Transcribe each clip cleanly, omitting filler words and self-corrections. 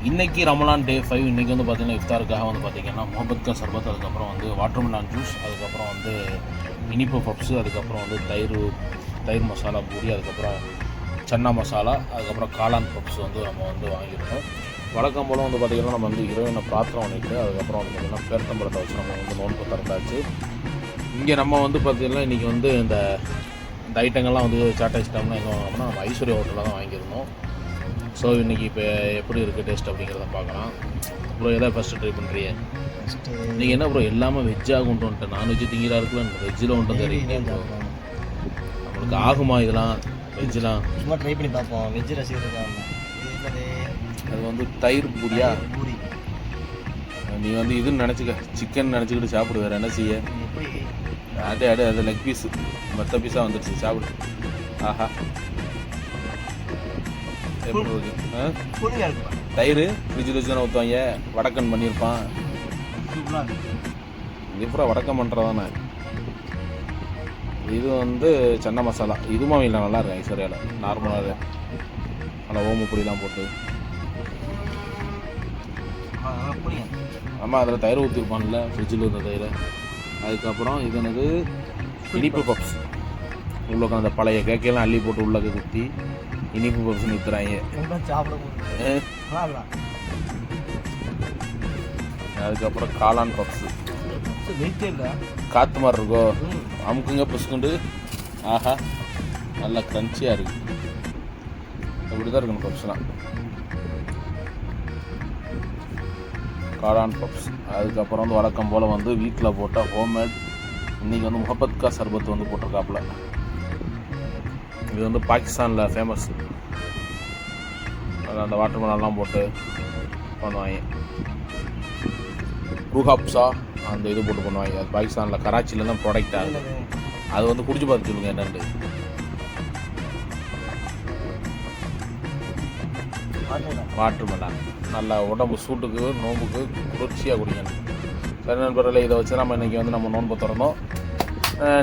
இன்றைக்கி ரமலான் டே 5. இன்றைக்கி வந்து பார்த்திங்கன்னா இஃப்தாருக்காக வந்து பார்த்திங்கன்னா முகமது கா சர்பத், அதுக்கப்புறம் வந்து வாட்டர்மெலான் ஜூஸ், அதுக்கப்புறம் வந்து இனிப்பு பப்ஸு, அதுக்கப்புறம் வந்து தயிர் மசாலா பூரி, அதுக்கப்புறம் சன்னா மசாலா, அதுக்கப்புறம் காளான் பப்ஸ் வந்து நம்ம வந்து வாங்கியிருக்கோம். வழக்கம் போல் வந்து பார்த்திங்கன்னா நம்ம வந்து இறைவனை பிரார்த்தனை பண்ணிட்டு அதுக்கப்புறம் வந்து பார்த்திங்கன்னா பேர்த்தம்பழத்தை வச்சு நம்ம வந்து நோன்பு திறந்தாச்சு. இங்கே நம்ம வந்து பார்த்திங்கன்னா இன்றைக்கி வந்து இந்த ஐட்டங்கள்லாம் வந்து சாட் ஐட்டம்லாம் எங்கே வாங்கினோம்னா நம்ம ஐஸ்வர்யா ஹோட்டலில் தான் வாங்கியிருந்தோம். ஸோ இன்றைக்கி இப்போ எப்படி இருக்குது டேஸ்ட் அப்படிங்கிறத பார்க்கலாம். ப்ரோ எதாவது ஃபஸ்ட்டு ட்ரை பண்ணுறியே? நீங்கள் என்ன ப்ரோ எல்லாமே வெஜ்ஜாக கொண்டு வந்துட்டேன், நான்வெஜ் திங்கிறா இருக்குல்ல, வெஜ்ஜில் கொண்டு தெரியுங்க ப்ரோ. நம்மளுக்கு ஆகுமா இதெல்லாம் வெஜ்ஜெலாம்? சும்மா ட்ரை பண்ணி பார்ப்போம். வெஜ் ரசிகர்கள் அது வந்து தயிர் பூரியா? பூரி நீ வந்து இதுன்னு நினச்சிக்க, சிக்கன் நினச்சிக்கிட்டு சாப்பிடு, வேறு என்ன செய்ய? ஆட்டே அது லெக் பீஸு மற்ற பீஸாக வந்துடுச்சு, சாப்பிடு. ஆஹா எப்படி இருக்கு? தயிர் ஃப்ரிட்ஜில் வச்சு தானே ஊற்றுவாங்க, வடக்கன் பண்ணியிருப்பான். இது பூரா வடக்கம் பண்ணுறதானே. இது வந்து சன்னா மசாலா, இதுவும் இல்லை, நல்லா இருக்கும் ஐஸ்வர்யாவில் நார்மலாக நல்லா ஓம பொடிலாம் போட்டு. ஆமாம், அதில் தயிர் ஊற்றிருப்பான்ல ஃப்ரிட்ஜில் இருந்த தயிர். அதுக்கப்புறம் இது என்னது இனிப்பு பப்ஸ், உள்ள அந்த பழைய கேக்கையெல்லாம் அள்ளி போட்டு உள்ளே குத்தி இனிப்பு பப்ஸ் நிறுத்துறாங்க. அதுக்கப்புறம் காளான் பப்ஸு காற்று மாதிரி இருக்கோ, அமுக்குங்க புசுக்குண்டு. ஆஹா, நல்லா க்ரன்ச்சியாக இருக்குது. இப்படி தான் இருக்கணும் பப்ஸ்லாம், காளான் பப்ஸ். அதுக்கப்புறம் வந்து வழக்கம் போல் வந்து வீட்டில் போட்டால் ஹோம்மேட். இன்றைக்கி வந்து முகமது கா சர்பத் வந்து போட்டிருக்காப்புல. இது வந்து பாகிஸ்தானில் ஃபேமஸ். அதில் அந்த வாட்டர்மெலன்லாம் போட்டு பண்ணுவாங்க. ரூஹாப்ஸா அந்த இது போட்டு பண்ணுவாங்க. அது பாகிஸ்தானில் கராச்சியில் தான் ப்ராடக்ட் ஆகுது. அது வந்து குடிச்சு பார்த்து சொல்லுங்கள் என்னென்னு. வாட்டர்மெலன் நல்லா உடம்பு சூட்டுக்கு நோம்புக்கு குளிர்ச்சியாக குடிக்கணும். சரி நண்பர்களே, இதை வச்சு நம்ம இன்றைக்கி வந்து நம்ம நோன்பு திறந்தோம்.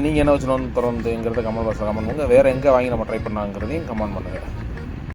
நீங்கள் என்ன வச்சு நோன்பு திறந்துங்கிறத கமெண்ட் பாக்ஸில் கமெண்ட் பண்ணுங்கள். வேறு எங்கே வாங்கி நம்ம ட்ரை பண்ணாங்கிறதையும் கமெண்ட் பண்ணுங்கள்.